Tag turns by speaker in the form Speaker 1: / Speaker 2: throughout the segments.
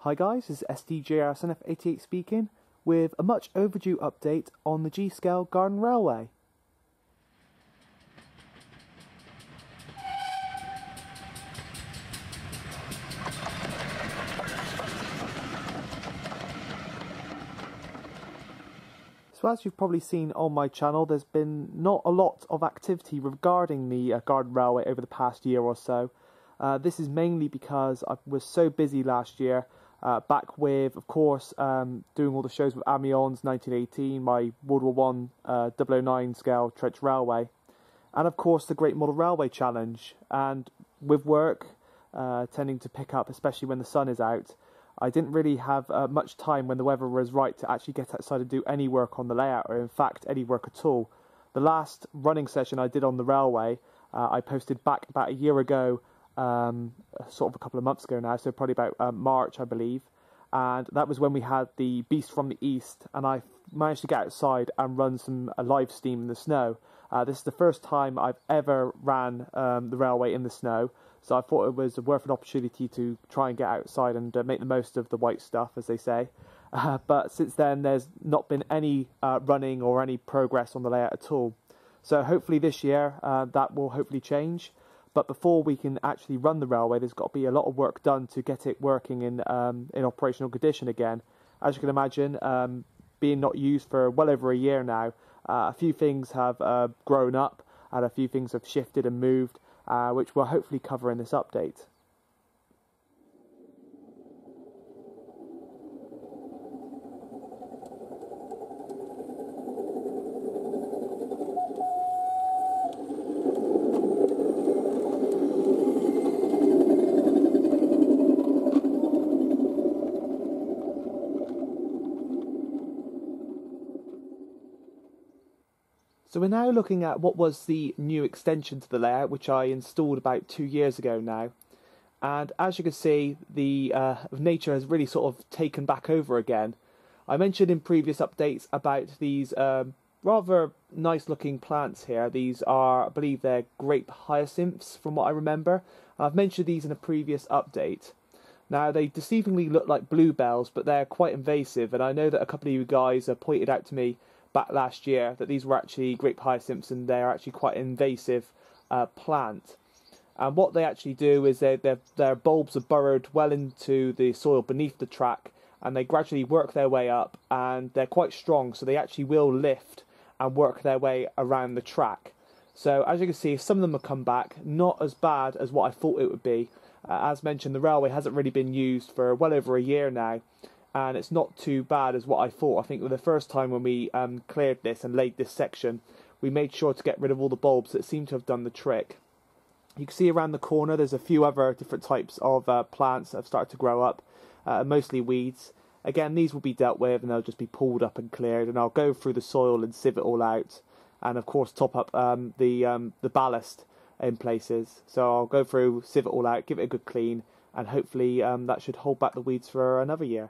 Speaker 1: Hi guys, this is SDJRSNF88 speaking with a much overdue update on the G-Scale Garden Railway. So as you've probably seen on my channel, there's been not a lot of activity regarding the Garden Railway over the past year or so. This is mainly because I was so busy last year, back with, of course, doing all the shows with Amiens 1918, my World War I 009 scale trench railway, and of course the Great Model Railway Challenge. And with work tending to pick up, especially when the sun is out, I didn't really have much time when the weather was right to actually get outside and do any work on the layout, or in fact any work at all. The last running session I did on the railway, I posted back about a year ago, sort of a couple of months ago now, so probably about March I believe, and that was when we had the Beast from the East, and I managed to get outside and run some live steam in the snow. This is the first time I've ever ran the railway in the snow, so I thought it was worth an opportunity to try and get outside and make the most of the white stuff, as they say. But since then there's not been any running or any progress on the layout at all. So hopefully this year that will hopefully change. But before we can actually run the railway, there's got to be a lot of work done to get it working in operational condition again. As you can imagine, being not used for well over a year now, a few things have grown up and a few things have shifted and moved, which we'll hopefully cover in this update. So we're now looking at what was the new extension to the layout, which I installed about 2 years ago now. And as you can see, the nature has really sort of taken back over again. I mentioned in previous updates about these rather nice looking plants here. These are, I believe they're grape hyacinths from what I remember. I've mentioned these in a previous update. Now they deceivingly look like bluebells, but they're quite invasive, and I know that a couple of you guys pointed out to me back last year that these were actually grape hyacinths and they're actually quite an invasive plant. And what they actually do is their bulbs are burrowed well into the soil beneath the track, and they gradually work their way up, and they're quite strong, so they actually will lift and work their way around the track. So as you can see, some of them have come back, not as bad as what I thought it would be. As mentioned, the railway hasn't really been used for well over a year now, and it's not too bad as what I thought. I think the first time when we cleared this and laid this section, we made sure to get rid of all the bulbs that seem to have done the trick. You can see around the corner there's a few other different types of plants that have started to grow up, mostly weeds. Again, these will be dealt with and they'll just be pulled up and cleared, and I'll go through the soil and sieve it all out, and of course top up the ballast in places. So I'll go through, sieve it all out, give it a good clean, and hopefully that should hold back the weeds for another year.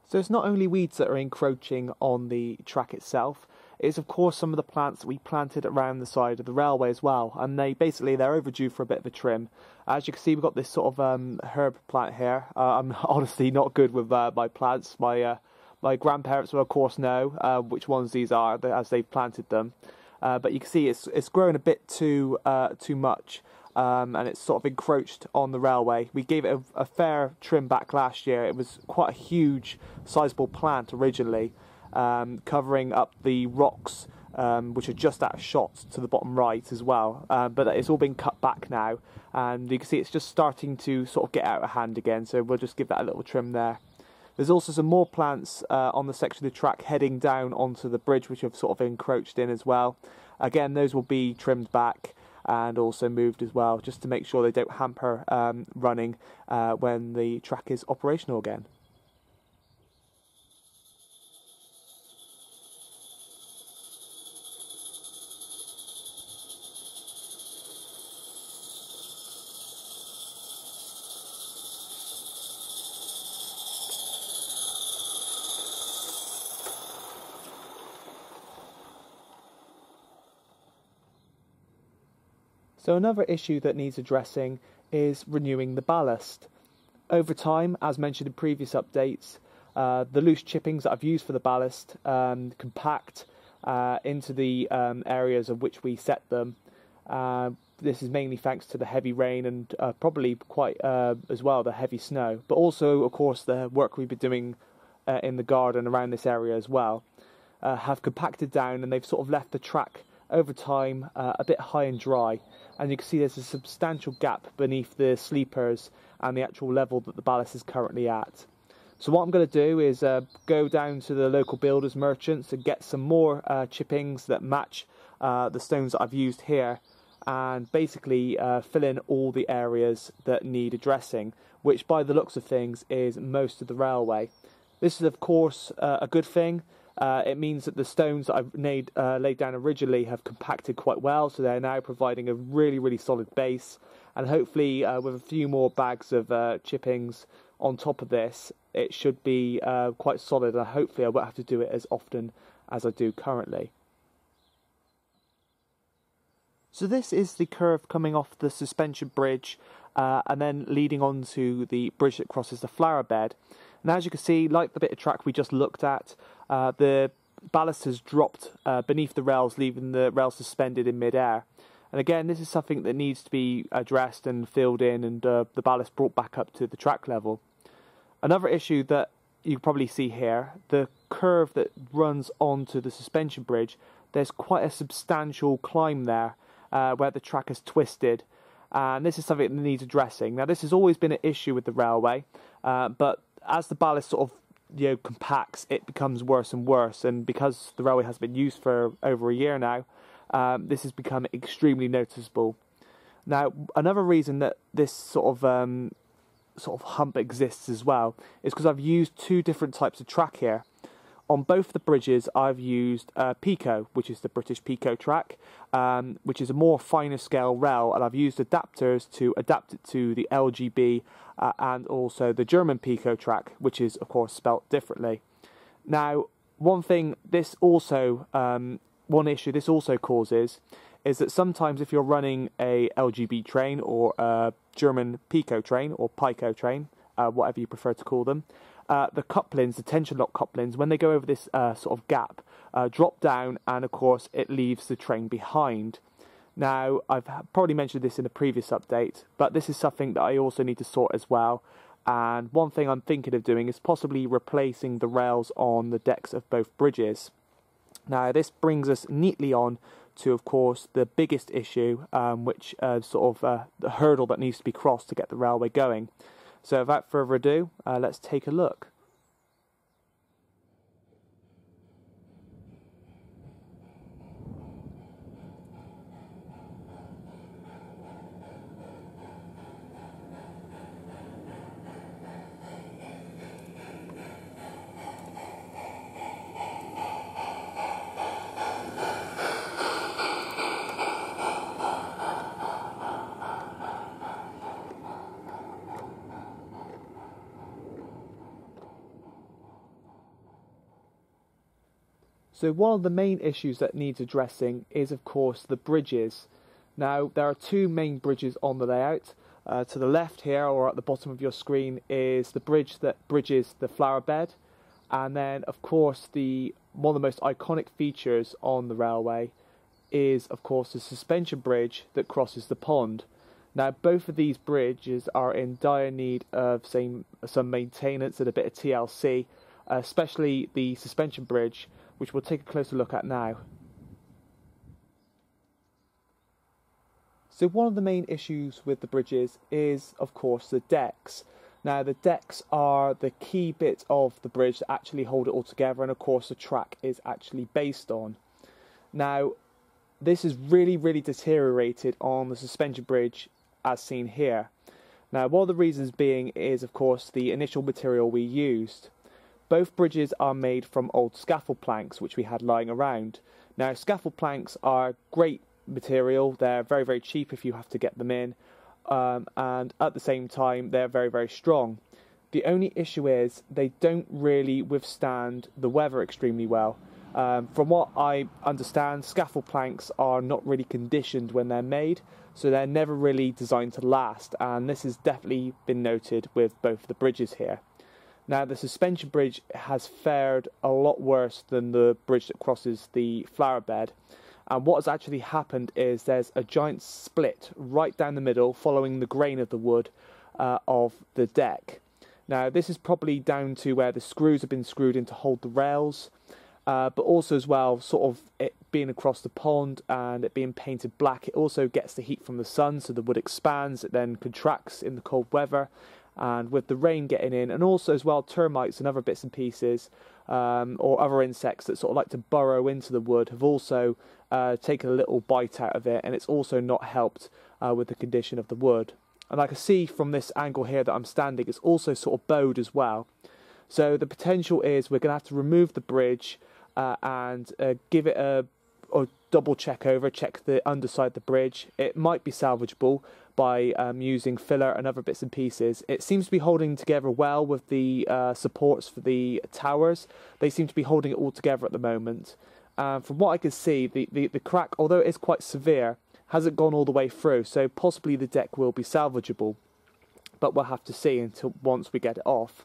Speaker 1: So it's not only weeds that are encroaching on the track itself, it's of course some of the plants that we planted around the side of the railway as well, and they're overdue for a bit of a trim. As you can see, we've got this sort of herb plant here. I'm honestly not good with my plants. My grandparents will of course know which ones these are as they've planted them, but you can see it's growing a bit too much. And it's sort of encroached on the railway. We gave it a fair trim back last year. It was quite a huge, sizable plant originally, covering up the rocks, which are just out of shot to the bottom right as well. But it's all been cut back now, and you can see it's just starting to sort of get out of hand again, so we'll just give that a little trim there. There's also some more plants on the section of the track heading down onto the bridge, which have sort of encroached in as well. Again, those will be trimmed back and also moved as well, just to make sure they don't hamper running when the track is operational again. So another issue that needs addressing is renewing the ballast. over time, as mentioned in previous updates, the loose chippings that I've used for the ballast compact into the areas of which we set them. This is mainly thanks to the heavy rain and probably quite as well the heavy snow, but also of course the work we've been doing in the garden around this area as well have compacted down, and they've sort of left the track over time a bit high and dry, and you can see there's a substantial gap beneath the sleepers and the actual level that the ballast is currently at. So what I'm going to do is go down to the local builders merchants and get some more chippings that match the stones that I've used here, and basically fill in all the areas that need addressing, which by the looks of things is most of the railway. This is of course a good thing. It means that the stones that I've laid down originally have compacted quite well, so they're now providing a really solid base, and hopefully with a few more bags of chippings on top of this, it should be quite solid, and hopefully I won't have to do it as often as I do currently. So this is the curve coming off the suspension bridge and then leading on to the bridge that crosses the flower bed. And as you can see, like the bit of track we just looked at, the ballast has dropped beneath the rails, leaving the rails suspended in mid-air. And again, this is something that needs to be addressed and filled in, and the ballast brought back up to the track level. Another issue that you probably see here, the curve that runs onto the suspension bridge, there's quite a substantial climb there where the track is twisted, and this is something that needs addressing. Now, this has always been an issue with the railway, but as the ballast sort of compacts, it becomes worse and worse, and because the railway has been used for over a year now, this has become extremely noticeable. Now, another reason that this sort of hump exists as well is because I've used two different types of track here. On both the bridges, I've used Pico, which is the British Pico track, which is a more finer scale rail, and I've used adapters to adapt it to the LGB and also the German Pico track, which is of course spelt differently. Now, one issue this also causes is that sometimes if you're running a LGB train or a German Pico train or Pico train, whatever you prefer to call them, the couplings, the tension lock couplings, when they go over this sort of gap, drop down, and of course it leaves the train behind. Now, I've probably mentioned this in a previous update, but this is something that I also need to sort as well. And one thing I'm thinking of doing is possibly replacing the rails on the decks of both bridges. Now, this brings us neatly on to, of course, the biggest issue, which the hurdle that needs to be crossed to get the railway going. So without further ado, let's take a look. So one of the main issues that needs addressing is, of course, the bridges. Now, there are two main bridges on the layout. To the left here, or at the bottom of your screen, is the bridge that bridges the flower bed. And then, of course, one of the most iconic features on the railway is, of course, the suspension bridge that crosses the pond. Now, both of these bridges are in dire need of some maintenance and a bit of TLC, especially the suspension bridge, which we'll take a closer look at now. So one of the main issues with the bridges is, of course, the decks. Now, the decks are the key bit of the bridge that actually hold it all together, and of course the track is actually based on. Now, this is really deteriorated on the suspension bridge as seen here. Now, one of the reasons being is, of course, the initial material we used. Both bridges are made from old scaffold planks which we had lying around. Now, scaffold planks are great material. They're very cheap if you have to get them in, and at the same time they're very strong. The only issue is they don't really withstand the weather extremely well. From what I understand, scaffold planks are not really conditioned when they're made, so they're never really designed to last, and this has definitely been noted with both the bridges here. Now, the suspension bridge has fared a lot worse than the bridge that crosses the flower bed, and what has actually happened is there's a giant split right down the middle following the grain of the wood of the deck. Now, this is probably down to where the screws have been screwed in to hold the rails, but also as well, sort of it being across the pond and it being painted black, it also gets the heat from the sun, so the wood expands, it then contracts in the cold weather, and with the rain getting in, and also as well termites and other bits and pieces, or other insects that sort of like to burrow into the wood have also taken a little bite out of it, and it's also not helped with the condition of the wood. And I can see from this angle here that I'm standing, it's also sort of bowed as well. So the potential is we're going to have to remove the bridge and give it a double check over, check the underside of the bridge. It might be salvageable by using filler and other bits and pieces. It seems to be holding together well with the supports for the towers. They seem to be holding it all together at the moment. From what I can see, the crack, although it is quite severe, hasn't gone all the way through, so possibly the deck will be salvageable, but we'll have to see until once we get it off.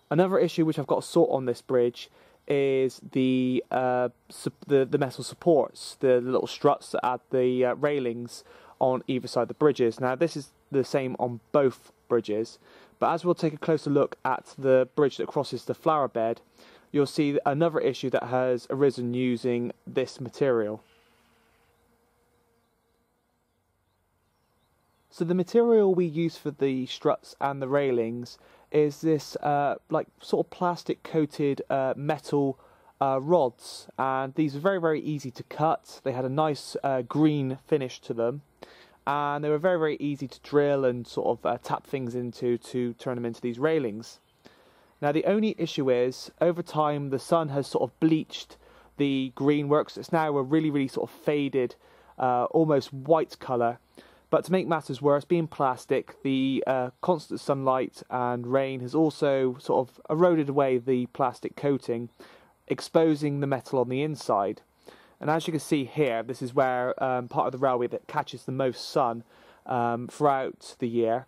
Speaker 1: Another issue which I've got to sort on this bridge is the metal supports, the little struts that add the railings on either side of the bridges. Now, this is the same on both bridges, but as we'll take a closer look at the bridge that crosses the flower bed, you'll see another issue that has arisen using this material. So the material we use for the struts and the railings is this like sort of plastic coated metal rods, and these are very, very easy to cut. They had a nice green finish to them, and they were very, very easy to drill and sort of tap things into to turn them into these railings. Now, the only issue is over time the sun has sort of bleached the green works. It's now a really, really sort of faded almost white colour. But to make matters worse, being plastic, the constant sunlight and rain has also sort of eroded away the plastic coating, exposing the metal on the inside. And as you can see here, this is where part of the railway that catches the most sun throughout the year.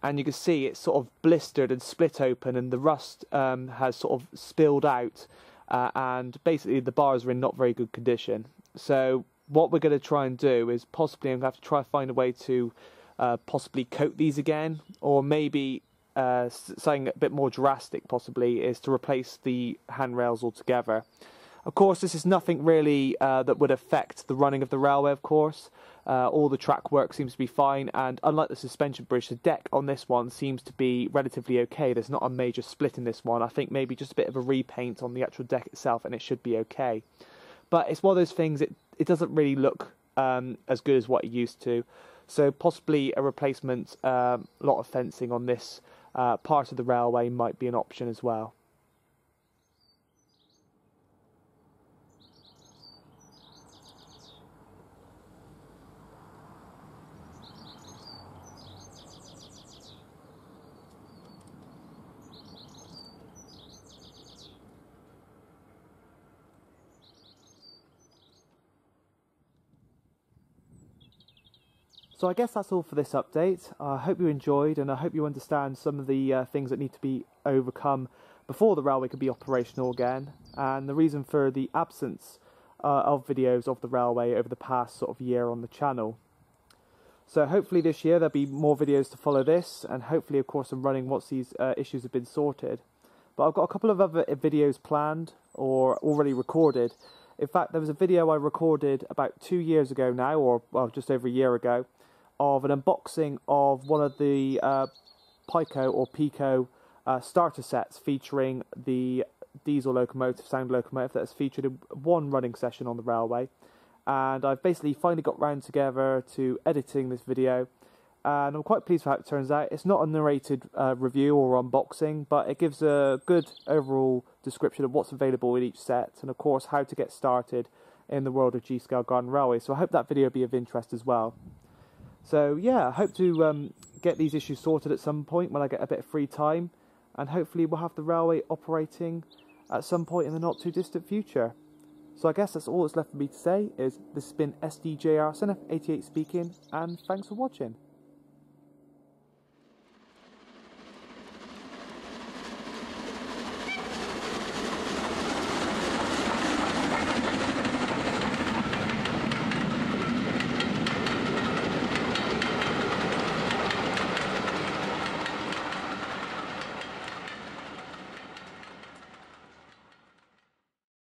Speaker 1: And you can see it's sort of blistered and split open, and the rust has sort of spilled out, and basically the bars are in not very good condition. So what we're going to try and do is possibly I'm going to have to try and find a way to possibly coat these again, or maybe something a bit more drastic possibly is to replace the handrails altogether. Of course, this is nothing really that would affect the running of the railway, of course. All the track work seems to be fine, and unlike the suspension bridge, the deck on this one seems to be relatively okay. There's not a major split in this one. I think maybe just a bit of a repaint on the actual deck itself and it should be okay. But it's one of those things, it doesn't really look as good as what it used to. So possibly a replacement lot of fencing on this part of the railway might be an option as well. So I guess that's all for this update. I hope you enjoyed, and I hope you understand some of the things that need to be overcome before the railway can be operational again, and the reason for the absence of videos of the railway over the past sort of year on the channel. So hopefully this year there'll be more videos to follow this, and hopefully of course I'm running once these issues have been sorted. But I've got a couple of other videos planned or already recorded. In fact, there was a video I recorded about 2 years ago now, or well, just over a year ago, of an unboxing of one of the Pico starter sets featuring the diesel locomotive, sound locomotive, that is featured in one running session on the railway. And I've basically finally got round together to editing this video, and I'm quite pleased with how it turns out. It's not a narrated review or unboxing, but it gives a good overall description of what's available in each set, and of course how to get started in the world of G-Scale Garden Railway. So I hope that video will be of interest as well. So yeah, I hope to get these issues sorted at some point when I get a bit of free time, and hopefully we'll have the railway operating at some point in the not too distant future. So I guess that's all that's left for me to say is this has been SDJR Senef88 speaking, and thanks for watching.